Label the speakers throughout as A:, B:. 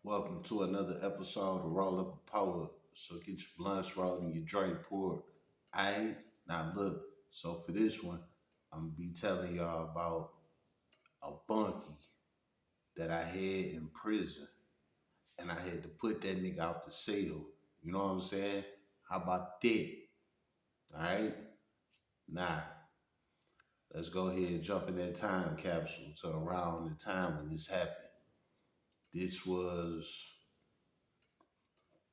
A: Welcome to another episode of Roll Up a Poet. So get your blunts rolled and your drink poured. I ain't now look. So for this one, I'm gonna be telling y'all about a bunkie that I had in prison, and I had to put that nigga out the cell. You know what I'm saying? How about that? All right. Now let's go ahead and jump in that time capsule to around the time when this happened. This was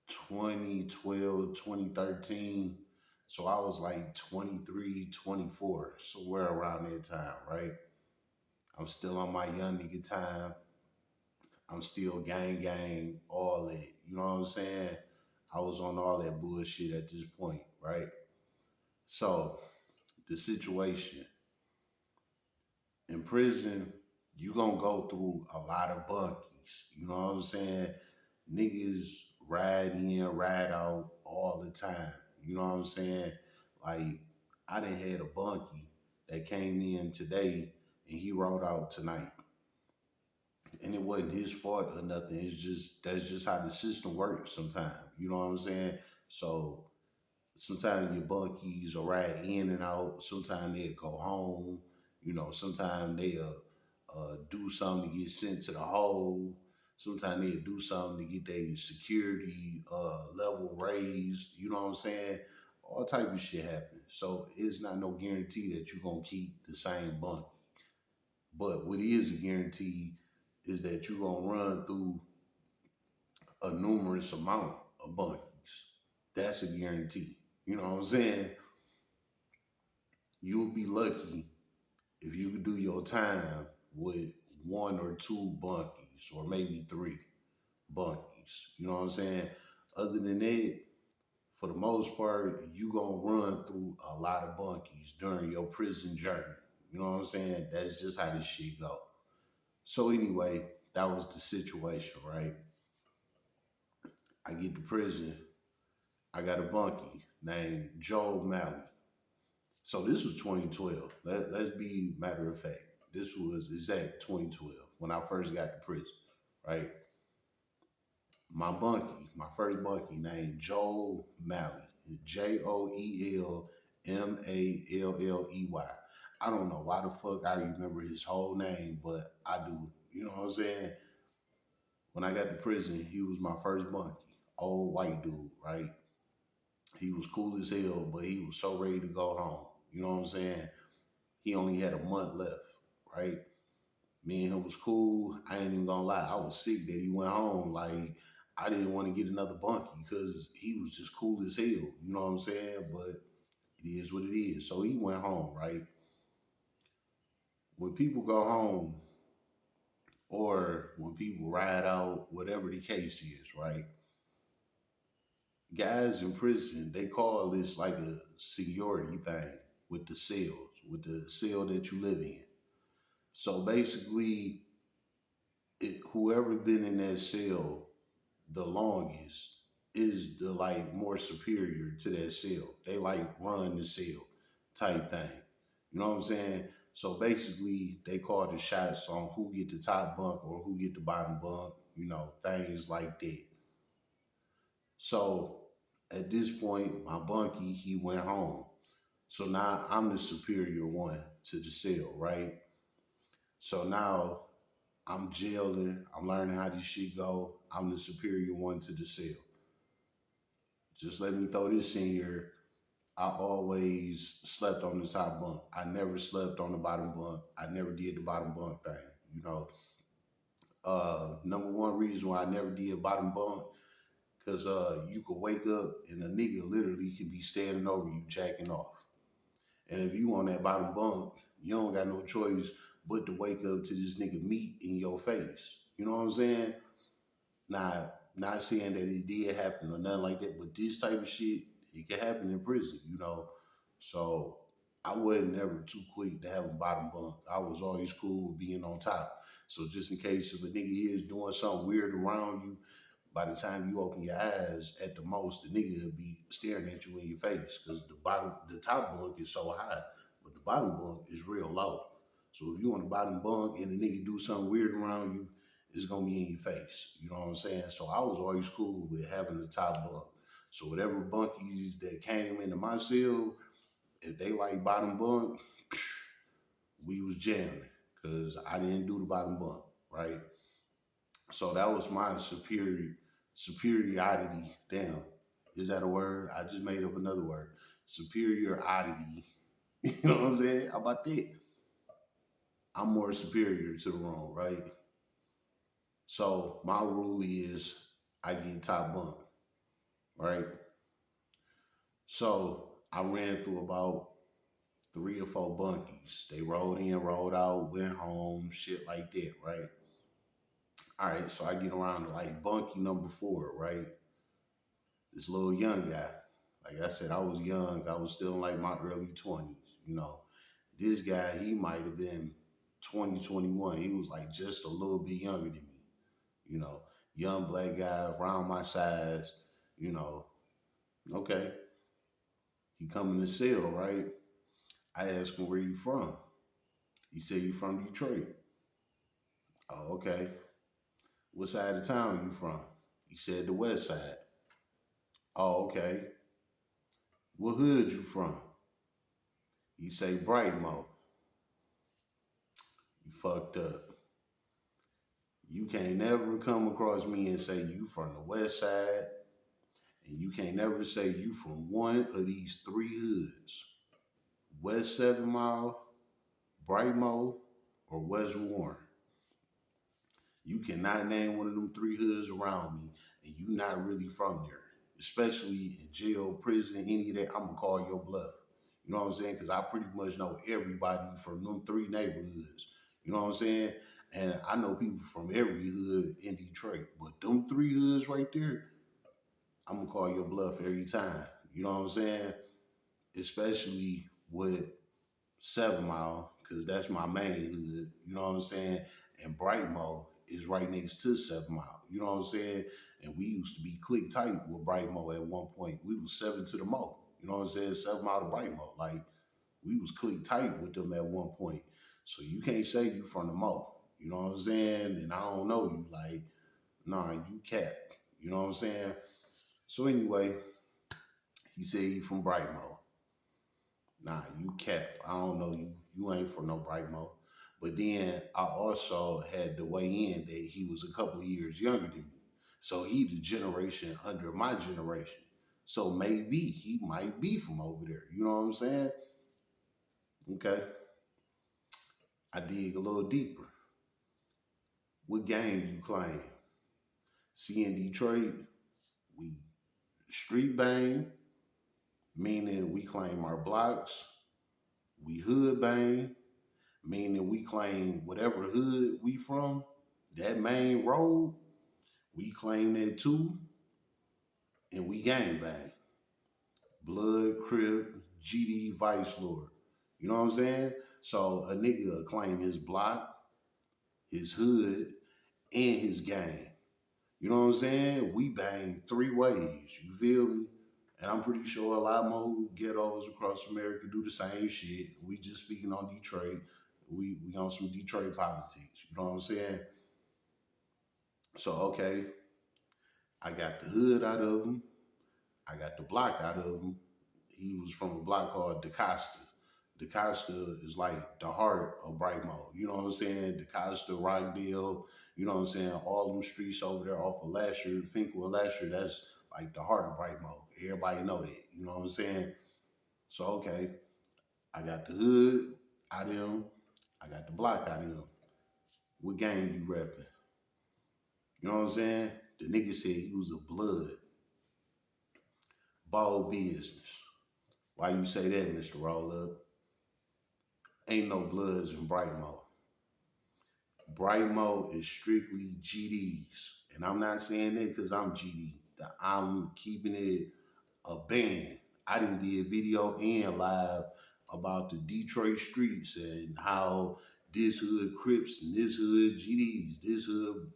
A: 2012, 2013. So I was like 23, 24, somewhere around that time, right? I'm still on my young nigga time. I'm still gang, all that. You know what I'm saying? I was on all that bullshit at this point, right? So the situation in prison, you gonna go through a lot of bunkies. You know what I'm saying? Niggas ride in, ride out all the time. You know what I'm saying? Like, I done had a bunkie that came in today and he rode out tonight. And it wasn't his fault or nothing. It's just that's just how the system works sometimes. You know what I'm saying? So sometimes your bunkies will ride in and out. Sometimes they'll go home. You know, sometimes they'll do something to get sent to the hole. Sometimes they'll do something to get their security level raised. You know what I'm saying? All type of shit happens. So it's not no guarantee that you're gonna keep the same bunkie. But what is a guarantee is that you're gonna run through a numerous amount of bunkies. That's a guarantee. You know what I'm saying? You'll be lucky if you could do your time with one or two bunkies or maybe three bunkies. You know what I'm saying? Other than that, for the most part, you gonna run through a lot of bunkies during your prison journey. You know what I'm saying? That's just how this shit go. So anyway, that was the situation, right? I get to prison. I got a bunkie named Joe Malley. So this was 2012. Let's be matter of fact. This was exact 2012 when I first got to prison, right? My bunkie, my first bunkie named Joel Malley. Joelmalley. I don't know why the fuck I remember his whole name, but I do. You know what I'm saying? When I got to prison, he was my first bunkie. Old white dude, right? He was cool as hell, but he was so ready to go home. You know what I'm saying? He only had a month left, right? Me and him was cool. I ain't even gonna lie. I was sick that he went home. Like, I didn't want to get another bunkie because he was just cool as hell. You know what I'm saying? But it is what it is. So he went home, right? When people go home or when people ride out, whatever the case is, right? Guys in prison, they call this like a seniority thing with the cells, with the cell that you live in. So basically, whoever been in that cell the longest is the like more superior to that cell. They like run the cell type thing. You know what I'm saying? So basically, they call the shots on who get the top bunk or who get the bottom bunk. You know, things like that. So at this point, my bunkie he went home. So now I'm the superior one to the cell, right? So now I'm jailing. I'm learning how this shit go. I'm the superior one to the cell. Just let me throw this in here. I always slept on the top bunk. I never slept on the bottom bunk. I never did the bottom bunk thing. You know, number one reason why I never did bottom bunk, cause you could wake up and a nigga literally can be standing over you jacking off. And if you on that bottom bunk, you don't got no choice but to wake up to this nigga meat in your face. You know what I'm saying? Not saying that it did happen or nothing like that, but this type of shit, it can happen in prison, you know. So I wasn't never too quick to have a bottom bunk. I was always cool with being on top. So just in case if a nigga is doing something weird around you, by the time you open your eyes, at the most, the nigga will be staring at you in your face because the top bunk is so high, but the bottom bunk is real low. So if you on the bottom bunk and the nigga do something weird around you, it's gonna be in your face. You know what I'm saying? So I was always cool with having the top bunk. So whatever bunkies that came into my cell, if they like bottom bunk, we was jamming because I didn't do the bottom bunk, right? So that was my superiority. Damn, is that a word? I just made up another word. Superiority. You know what I'm saying? How about that? I'm more superior to the wrong, right? So my rule is I get top bunk, right? So I ran through about 3 or 4 bunkies. They rolled in, rolled out, went home, shit like that, right? All right, so I get around to like bunkie number 4, right? This little young guy. Like I said, I was young. I was still in like my early 20s, you know. This guy, he might have been 20, 21. He was like just a little bit younger than me, you know. Young black guy around my size, you know. Okay. He come in the cell, right? I asked him where you from. He said you from Detroit. Oh, okay. What side of town you from? He said the west side. Oh, okay. What hood you from? He say Brightmo. You fucked up. You can't never come across me and say you from the west side, and you can't never say you from one of these 3 hoods. West 7 Mile, Brightmo, or West Warren. You cannot name one of them 3 hoods around me, and you not really from there. Especially in jail, prison, any of that, I'm gonna call your bluff. You know what I'm saying? Because I pretty much know everybody from them 3 neighborhoods. You know what I'm saying? And I know people from every hood in Detroit. But them 3 hoods right there, I'm gonna call your bluff every time. You know what I'm saying? Especially with 7 Mile, because that's my main hood. You know what I'm saying? And Brightmo is right next to 7 Mile. You know what I'm saying? And we used to be click tight with Brightmo at one point. We was 7 to the mo. You know what I'm saying? 7 Mile to Brightmo. Like, we was click tight with them at one point. So you can't say you from the mo. You know what I'm saying? And I don't know you. Like, nah, you cap. You know what I'm saying? So anyway, he said he from Brightmo. Nah, you cap. I don't know you. You ain't from no Brightmo. But then I also had to weigh in that he was a couple of years younger than me. So he the generation under my generation. So maybe he might be from over there. You know what I'm saying? Okay. I dig a little deeper. What gang you claim? See, in Detroit, we street bang, meaning we claim our blocks. We hood bang, meaning we claim whatever hood we from, that main road, we claim that too, and we gang bang. Blood, Crip, GD, Vice Lord. You know what I'm saying? So a nigga will claim his block, his hood, and his gang. You know what I'm saying? We bang 3 ways. You feel me? And I'm pretty sure a lot more ghettos across America do the same shit. We just speaking on Detroit. We on some Detroit politics. You know what I'm saying? So okay, I got the hood out of him. I got the block out of him. He was from a block called DeCosta. DeCosta is like the heart of Brightmo. You know what I'm saying? DeCosta, Rockdale, you know what I'm saying? All them streets over there off of Lasher, Finkel and Lasher, that's like the heart of Brightmo. Everybody know that. You know what I'm saying? So okay, I got the hood out of him. I got the block out of him. What gang you repping? You know what I'm saying? The nigga said he was a blood. Ball business. Why you say that, Mr. Roll Up? Ain't no bloods in Brightmo. Brightmo is strictly GDs. And I'm not saying that because I'm GD. I'm keeping it a band. I didn't did video and live about the Detroit streets and how this hood Crips and this hood GDs, this hood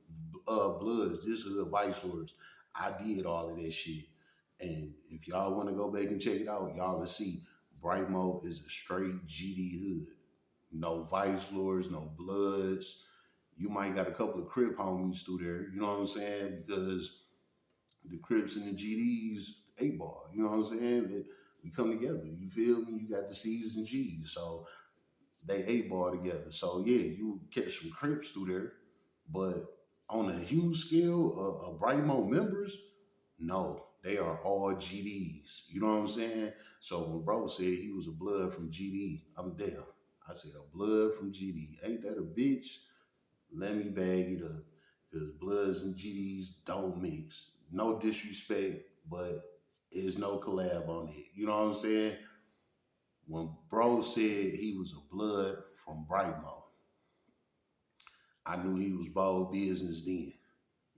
A: Bloods, this hood Vice Lords. I did all of that shit. And if y'all want to go back and check it out, y'all will see Brightmo is a straight GD hood. No Vice Lords, no Bloods. You might got a couple of Crip homies through there. You know what I'm saying? Because the Crips and the GDs eight ball. You know what I'm saying? We come together. You feel me? You got the C's and G's, so they eight ball together. So yeah, you catch some Crips through there, but on a huge scale of Brightmo members, no, they are all GDs. You know what I'm saying? So when bro said he was a blood from GD, I'm damn. I said a blood from GD. Ain't that a bitch? Let me bag it up. Because bloods and GDs don't mix. No disrespect, but there's no collab on it. You know what I'm saying? When bro said he was a blood from Brightmo, I knew he was bold business then.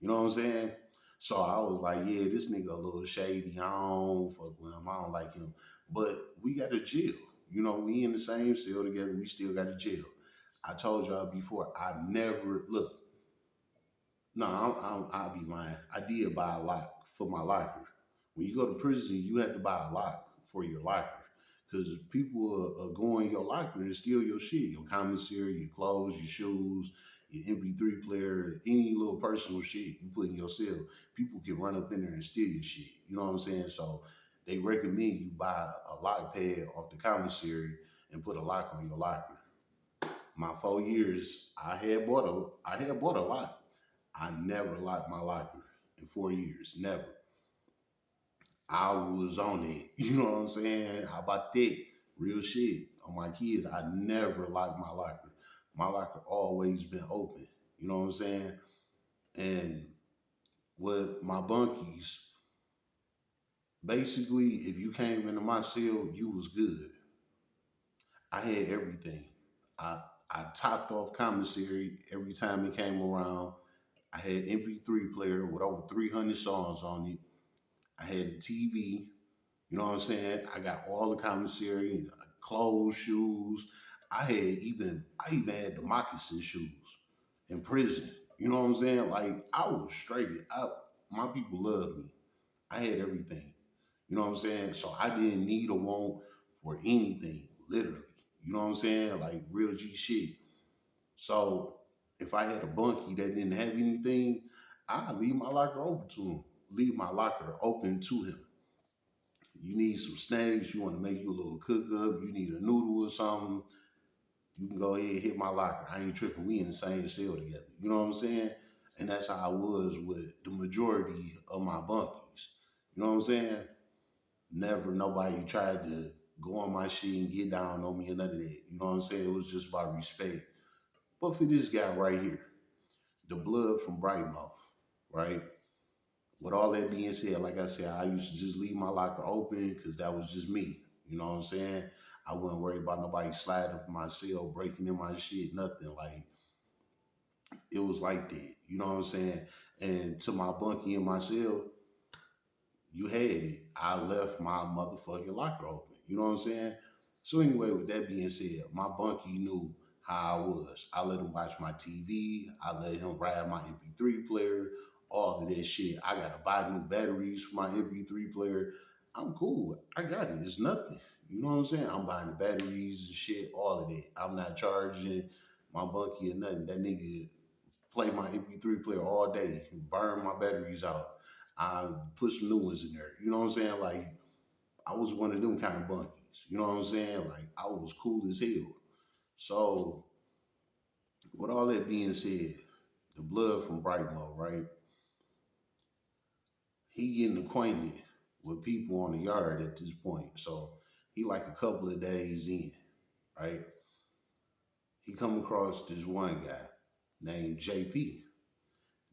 A: You know what I'm saying? So I was like, yeah, this nigga a little shady. I don't fuck with him. I don't like him. But we got a jail. You know, we in the same cell together. We still got a jail. I told y'all before, I never look. No, I'll be lying. I did buy a lock for my locker. When you go to prison, you have to buy a lock for your locker because people are going your locker and steal your shit, your commissary, your clothes, your shoes, your MP3 player, any little personal shit you put in your cell. People can run up in there and steal your shit. You know what I'm saying? So they recommend you buy a lock pad off the commissary and put a lock on your locker. My 4 years, I had bought a lock. I never locked my locker in 4 years. Never. I was on it. You know what I'm saying? How about that? Real shit. On my kids, I never locked my locker. My locker always been open. You know what I'm saying? And with my bunkies, basically, if you came into my cell, you was good. I had everything. I I topped off commissary every time it came around. I had MP3 player with over 300 songs on it. I had a TV. You know what I'm saying? I got all the commissary, clothes, shoes. I even had the moccasin shoes in prison. You know what I'm saying? Like I was straight. My people loved me. I had everything. You know what I'm saying? So I didn't need a want for anything, literally. You know what I'm saying? Like real G shit. So if I had a bunkie that didn't have anything, I'd leave my locker open to him. Leave my locker open to him. You need some snacks, you want to make you a little cook up, you need a noodle or something, you can go ahead and hit my locker. I ain't tripping. We in the same cell together. You know what I'm saying? And that's how I was with the majority of my bunkies. You know what I'm saying? Never nobody tried to go on my shit and get down on me or none of that. You know what I'm saying? It was just about respect. But for this guy right here, the blood from Brightmouth, right? With all that being said, like I said, I used to just leave my locker open because that was just me. You know what I'm saying? I wasn't worried about nobody sliding up my cell, breaking in my shit, nothing. Like it was like that. You know what I'm saying? And to my bunkie in my cell, you had it. I left my motherfucking locker open. You know what I'm saying? So anyway, with that being said, my bunkie knew how I was. I let him watch my TV. I let him ride my MP3 player. All of that shit. I gotta buy new batteries for my MP3 player. I'm cool. I got it. It's nothing. You know what I'm saying? I'm buying the batteries and shit. All of that. I'm not charging my bunkie or nothing. That nigga play my MP3 player all day, burn my batteries out. I put some new ones in there. You know what I'm saying? Like I was one of them kind of bunkies. You know what I'm saying? Like I was cool as hell. So with all that being said, the blood from Brightmo, right? He getting acquainted with people on the yard at this point. So he like a couple of days in, right? He come across this one guy named JP.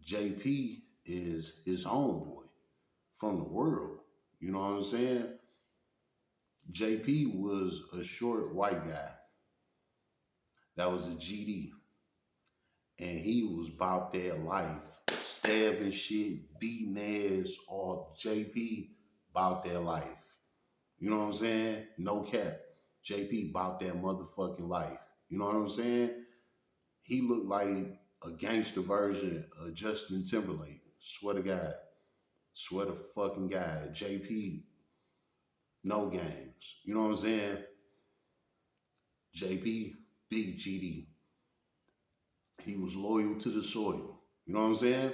A: JP is his homeboy from the world. You know what I'm saying? JP was a short white guy that was a GD, and he was about that life, stabbing shit, beating ass. All JP about that life. You know what I'm saying? No cap. JP about that motherfucking life. You know what I'm saying? He looked like a gangster version of Justin Timberlake. Swear to God. Swear to fucking God. JP, no games. You know what I'm saying? JP, big GD. He was loyal to the soil. You know what I'm saying?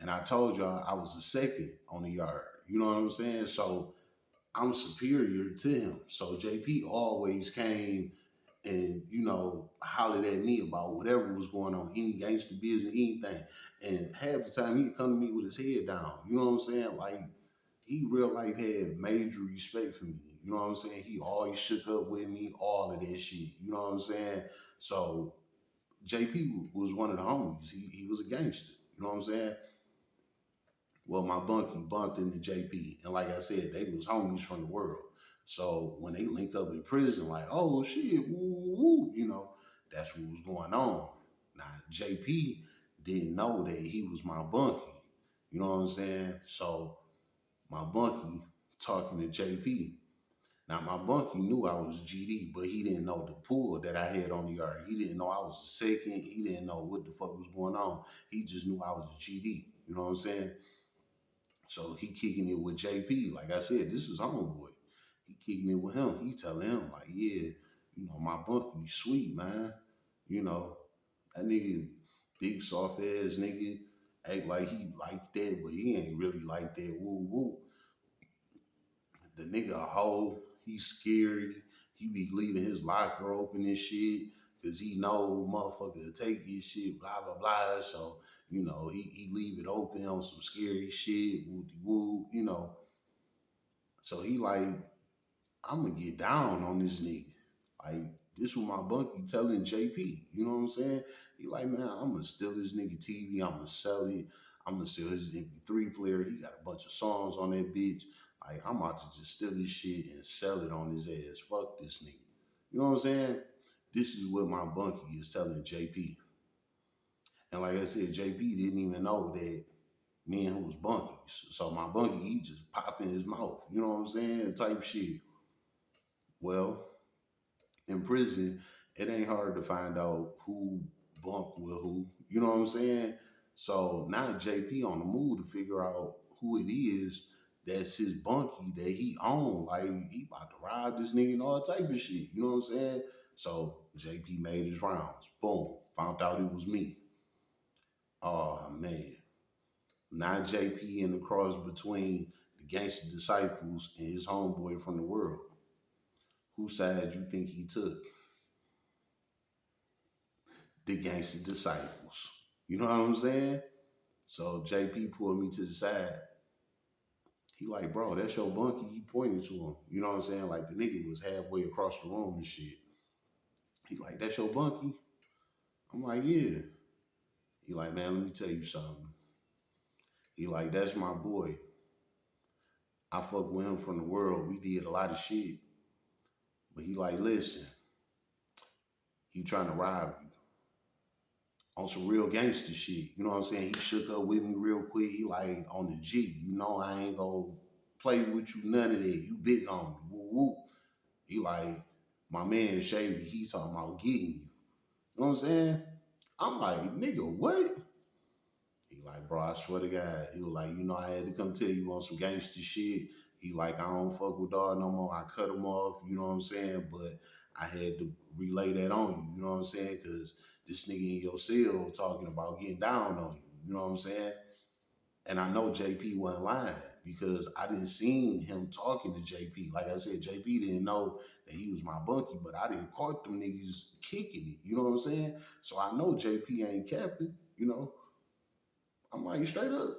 A: And I told y'all I was the second on the yard. You know what I'm saying? So I'm superior to him. So JP always came and, hollered at me about whatever was going on, any gangster business, anything. And half the time he'd come to me with his head down. You know what I'm saying? Like, he real life had major respect for me. You know what I'm saying? He always shook up with me, all of that shit. You know what I'm saying? So JP was one of the homies. He was a gangster. You know what I'm saying? Well, my bunkie bumped into JP, and like I said, they was homies from the world. So when they link up in prison, like, oh shit, woo, woo, that's what was going on. Now JP didn't know that he was my bunkie. You know what I'm saying? So my bunkie talking to JP. Now my bunkie knew I was GD, but he didn't know the pull that I had on the yard. He didn't know I was a second. He didn't know what the fuck was going on. He just knew I was a GD. You know what I'm saying? So he kicking it with JP. Like I said, this is homeboy. He kicking it with him. He telling him, like, yeah, my bunkie sweet, man. You know, that nigga, big soft ass nigga, act like he like that, but he ain't really like that. Woo woo. The nigga a hoe. He scary. He be leaving his locker open and shit. Cause he know motherfucker to take his shit, blah blah blah. So, he leave it open on some scary shit, woo woo, So he like, I'm gonna get down on this nigga. Like, this was my bunkie telling JP. You know what I'm saying? He like, man, I'm gonna steal this nigga TV. I'm gonna sell it. I'm gonna sell his MP3 player. He got a bunch of songs on that bitch. Like, I'm about to just steal this shit and sell it on his ass. Fuck this nigga. You know what I'm saying? This is what my bunkie is telling JP. And like I said, JP didn't even know that me and him was bunkies. So my bunkie, he just pop in his mouth. You know what I'm saying? Type shit. Well, in prison, it ain't hard to find out who bunked with who. You know what I'm saying? So now JP on the move to figure out who it is that's his bunkie that he own. Like, he about to rob this nigga and all type of shit. You know what I'm saying? So JP made his rounds. Boom. Found out it was me. Oh man. Now JP in the cross between the gangster disciples and his homeboy from the world. Whose side you think he took? The gangster disciples. You know what I'm saying? So JP pulled me to the side. He like, bro, that's your bunkie. He pointed to him. You know what I'm saying? Like, the nigga was halfway across the room and shit. He like, that's your bunkie? I'm like, yeah. He like, man, let me tell you something. He like, that's my boy. I fuck with him from the world. We did a lot of shit. But he like, listen, he trying to rob you on some real gangster shit. You know what I'm saying? He shook up with me real quick. He like, on the G, I ain't gonna play with you, none of that. You big on me. Woo woo. He like, my man Shady, he talking about getting you. You know what I'm saying? I'm like, nigga, what? He like, bro, I swear to God. He was like, I had to come tell you on some gangster shit. He like, I don't fuck with dog no more. I cut him off, you know what I'm saying? But I had to relay that on you, you know what I'm saying? Because this nigga in your cell talking about getting down on you, you know what I'm saying? And I know JP wasn't lying because I didn't see him talking to JP. Like I said, JP didn't know that he was my bunkie, but I didn't caught them niggas kicking it, you know what I'm saying? So I know JP ain't capping, you know? I'm like, straight up.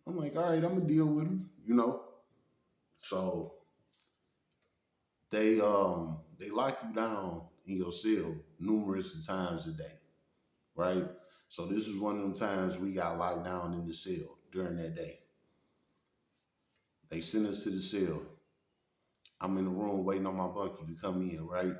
A: I'm like, all right, I'm gonna deal with him, So they lock you down in your cell numerous times a day, right? So this is one of them times we got locked down in the cell during that day. They sent us to the cell. I'm in the room waiting on my bunkie to come in, right? As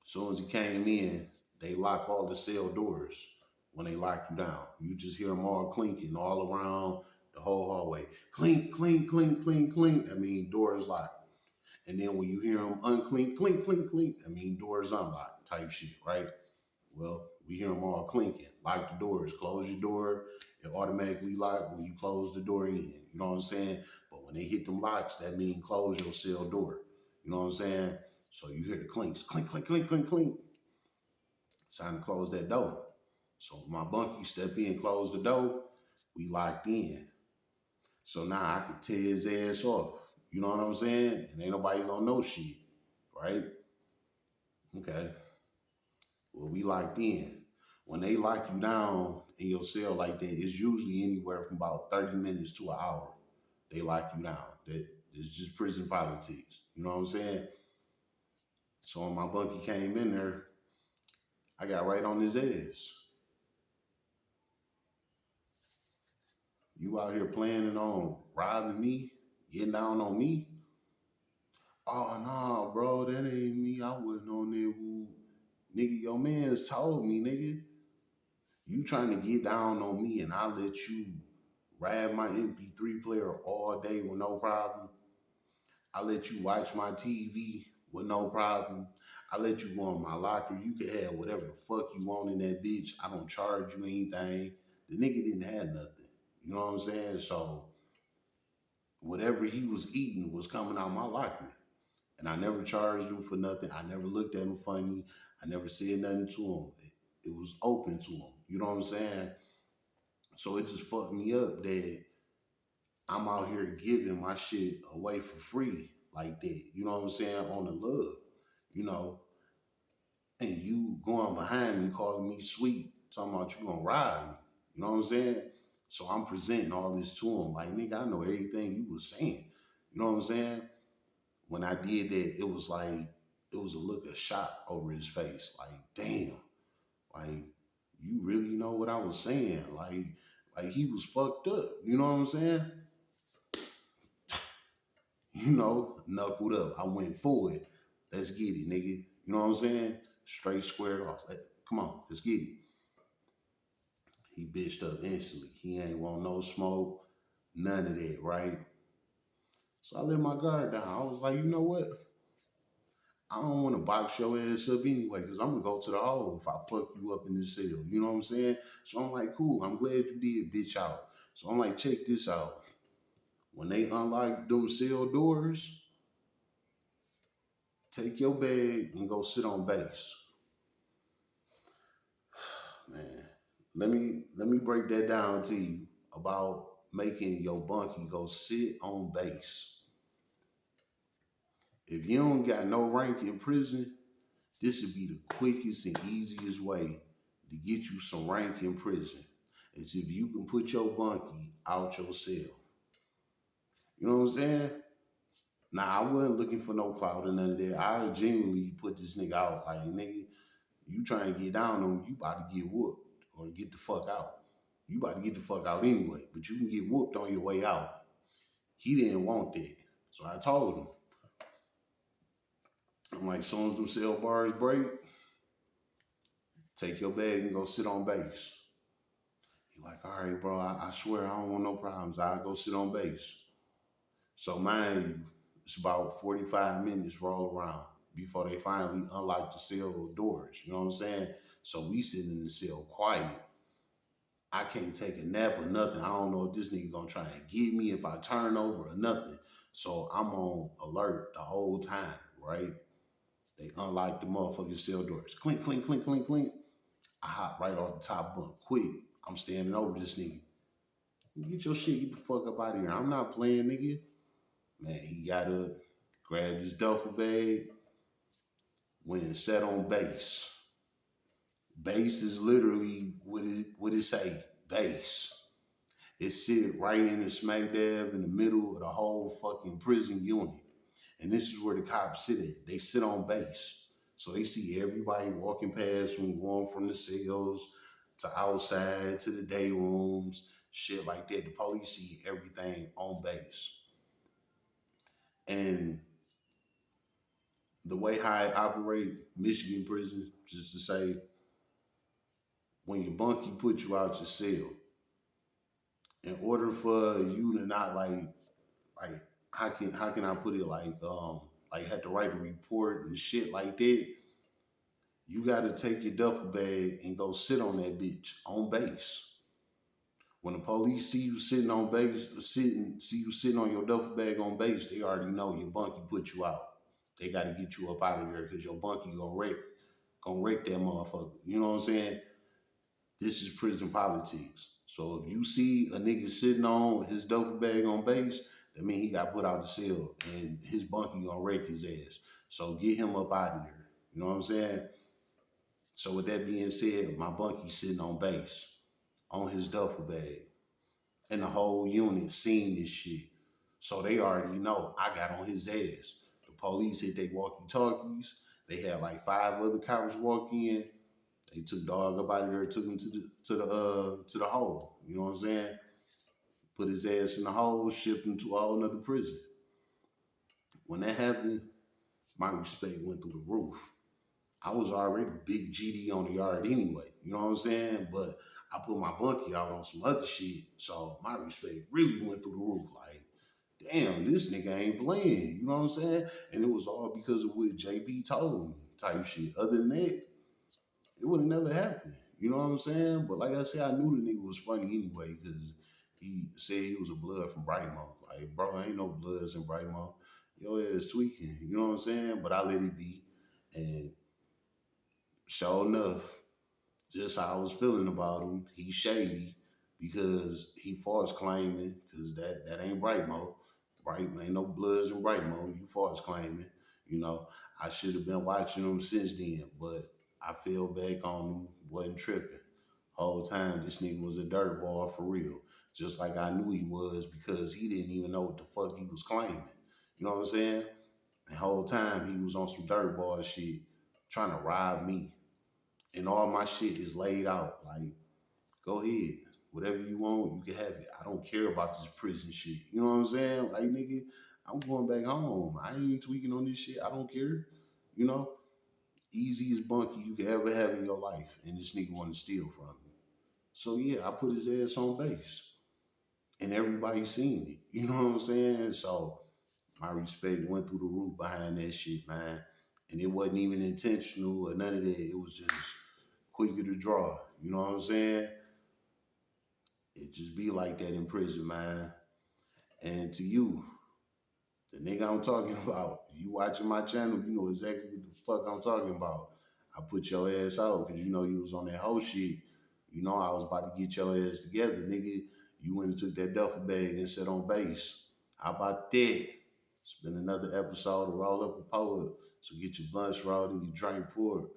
A: soon as he came in, they lock all the cell doors when they lock you down. You just hear them all clinking all around the whole hallway. Clink, clink, clink, clink, clink. I mean, doors locked. And then when you hear them unclink, clink, clink, clink, I mean, doors unlocked type shit, right? Well, we hear them all clinking. Lock the doors. Close your door. It automatically lock when you close the door in. You know what I'm saying? But when they hit them locks, that means close your cell door. You know what I'm saying? So you hear the clinks. Clink, clink, clink, clink, clink. It's time to close that door. So my bunkie step in, close the door. We locked in. So now I could tear his ass off. You know what I'm saying? And ain't nobody gonna know shit, right? Okay. Well, we locked in. When they lock you down in your cell like that, it's usually anywhere from about 30 minutes to an hour. They lock you down. That it's just prison politics. You know what I'm saying? So when my bunkie came in there, I got right on his ass. You out here planning on robbing me, getting down on me? Oh no, bro, that ain't me. I wasn't on there. Woo. Nigga, your man's told me, nigga, you trying to get down on me and I let you ride my MP3 player all day with no problem. I let you watch my TV with no problem. I let you go in my locker. You can have whatever the fuck you want in that bitch. I don't charge you anything. The nigga didn't have nothing. You know what I'm saying? So whatever he was eating was coming out my locker. And I never charged him for nothing. I never looked at him funny. I never said nothing to him. It was open to him. You know what I'm saying? So it just fucked me up that I'm out here giving my shit away for free like that. You know what I'm saying? On the love, you know, and you going behind me calling me sweet, talking about you gonna ride me. You know what I'm saying? So I'm presenting all this to him. Like, nigga, I know everything you was saying. You know what I'm saying? When I did that, it was a look of shock over his face. Like, damn, like you really know what I was saying. Like he was fucked up. You know what I'm saying? You know, knuckled up. I went for it. Let's get it, nigga. You know what I'm saying? Straight squared off. Come on, let's get it. He bitched up instantly. He ain't want no smoke, none of that, right? So I let my guard down. I was like, you know what? I don't want to box your ass up anyway, because I'm gonna go to the hole if I fuck you up in this cell. You know what I'm saying? So I'm like, cool, I'm glad you did bitch out. So I'm like, check this out. When they unlock them cell doors, take your bag and go sit on base. Man, let me break that down to you about making your bunkie go sit on base. If you don't got no rank in prison, this would be the quickest and easiest way to get you some rank in prison. Is if you can put your bunkie out your cell. You know what I'm saying? Now I wasn't looking for no clout or none of that. I genuinely put this nigga out. Like, nigga, you trying to get down on me, you about to get whooped or get the fuck out. You about to get the fuck out anyway, but you can get whooped on your way out. He didn't want that. So I told him, I'm like, as soon as them cell bars break, take your bag and go sit on base. He like, all right, bro, I swear I don't want no problems. I'll go sit on base. So mind you, it's about 45 minutes roll around before they finally unlock the cell doors. You know what I'm saying? So we sitting in the cell quiet. I can't take a nap or nothing. I don't know if this nigga gonna try and get me if I turn over or nothing. So I'm on alert the whole time, right? They unlock the motherfucking cell doors. Clink, clink, clink, clink, clink. I hop right off the top bunk. Quick. I'm standing over this nigga. Get your shit, get the fuck up out of here. I'm not playing, nigga. Man, he got up, grabbed his duffel bag, went and sat on base. Base is literally what it say, base. It sit right in the smack dab in the middle of the whole fucking prison unit. And this is where the cops sit at. They sit on base. So they see everybody walking past from going from the cells to outside to the day rooms, shit like that. The police see everything on base. And the way how I operate Michigan prison, just to say, when your bunkie put you out your cell, in order for you to not like how can I put it like had to write a report and shit like that, you gotta take your duffel bag and go sit on that bitch on base. When the police see you sitting on base, see you sitting on your duffel bag on base, they already know your bunkie put you out. They gotta get you up out of there because your bunkie gonna wreck gonna wreck that motherfucker. You know what I'm saying? This is prison politics. So if you see a nigga sitting on his duffel bag on base, that means he got put out the cell and his bunkie gonna wreck his ass. So get him up out of there. You know what I'm saying? So with that being said, my bunkie sitting on base on his duffel bag, and the whole unit seen this shit. So they already know I got on his ass. The police hit their walkie talkies. They had like five other cops walk in. They took dog up out of there, took him to the hole. You know what I'm saying? Put his ass in the hole, shipped him to a whole nother prison. When that happened, my respect went through the roof. I was already big GD on the yard anyway. You know what I'm saying? But I put my bunkie out on some other shit, so my respect really went through the roof. Like, damn, this nigga ain't playing. You know what I'm saying? And it was all because of what JB told me, type shit. Other than that, it would have never happened. You know what I'm saying? But like I said, I knew the nigga was funny anyway because he said he was a blood from Brightmore. Like, bro, ain't no bloods in Brightmore. Your ass tweaking. You know what I'm saying? But I let it be. And sure enough, just how I was feeling about him, he's shady because he false claiming because that ain't Brightmore. Right? Ain't no bloods in Brightmore. You false claiming. You know, I should have been watching him since then, but I fell back on him, wasn't tripping. Whole time this nigga was a dirt ball for real. Just like I knew he was because he didn't even know what the fuck he was claiming. You know what I'm saying? The whole time he was on some dirt ball shit, trying to rob me. And all my shit is laid out. Like, go ahead. Whatever you want, you can have it. I don't care about this prison shit. You know what I'm saying? Like, nigga, I'm going back home. I ain't even tweaking on this shit. I don't care. You know? Easiest bunkie you could ever have in your life. And this nigga want to steal from me. So yeah, I put his ass on base. And everybody seen it. You know what I'm saying? So my respect went through the roof behind that shit, man. And it wasn't even intentional or none of that. It was just quicker to draw. You know what I'm saying? It just be like that in prison, man. And to you, the nigga I'm talking about, you watching my channel, you know exactly what the fuck I'm talking about. I put your ass out because you know you was on that whole shit. You know I was about to get your ass together, nigga. You went and took that duffel bag and sat on base. How about that? It's been another episode of Roll Up a Poet. So get your bunch rolled and your drink poured.